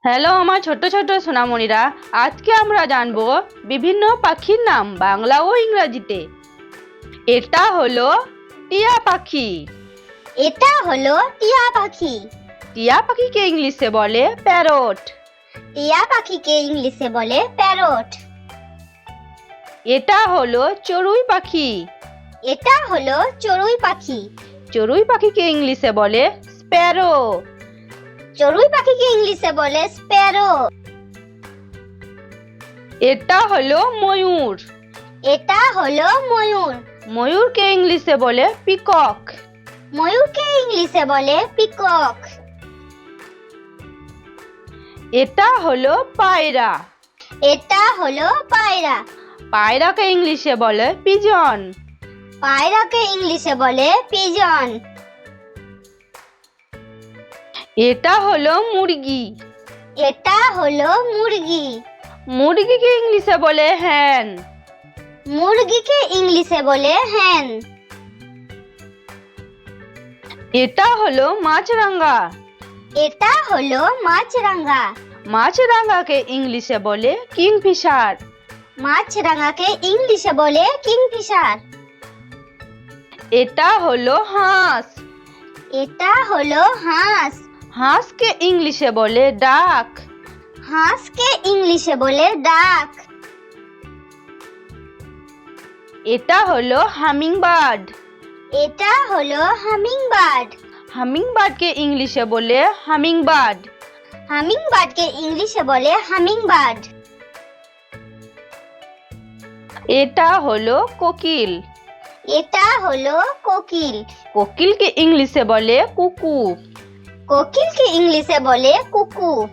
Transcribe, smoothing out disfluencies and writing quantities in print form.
Hello আমার ছোট ছোট সোনামণিরা, আজকে আমরা জানবো বিভিন্ন পাখির নাম বাংলা ও ইংরেজিতে। এটা হলো টিয়া পাখি। এটা হলো টিয়া পাখি। টিয়া পাখিকে ইংলিশে বলে প্যারট। টিয়া পাখিকে ইংলিশে বলে প্যারট। এটা হলো চড়ুই পাখি। এটা হলো চড়ুই পাখি। চড়ুই পাখিকে ইংলিশে বলে স্প্যারো। চড়ুই পাখিকে ইংলিশে বলে স্প্যারো। এটা হলো ময়ূর। এটা হলো ময়ূর। ময়ূরকে ইংলিশে বলে পিকক। ময়ূরকে ইংলিশে বলে পিকক। এটা হলো পায়রা। এটা হলো পায়রা। পায়রাকে ইংলিশে বলে পিজন। পায়রাকে ইংলিশে বলে পিজন। এটা হলো মুরগি। এটা হলো মুরগি। মুরগিকে ইংলিশে বলে হ্যান। মুরগিকে ইংলিশে বলে হ্যান। এটা হলো মাছরাঙা। এটা হলো মাছরাঙা। মাছরাঙাকে ইংলিশে বলে কিংফিশার। মাছরাঙাকে ইংলিশে বলে কিংফিশার। এটা হলো হাঁস। এটা হলো হাঁস। হাঁসকে ইংলিশে বলে ডাক। হাঁসকে ইংলিশে বলে ডাক। এটা হলো হামিংবার্ড। এটা হলো হামিংবার্ড। হামিংবার্ডকে ইংলিশে বলে হামিংবার্ড। হামিংবার্ডকে ইংলিশে বলে হামিংবার্ড। এটা হলো কোকিল। এটা হলো কোকিল। কোকিলকে ইংলিশে বলে কুকু। কোকিলকে ইংলিশে বলে কুকু।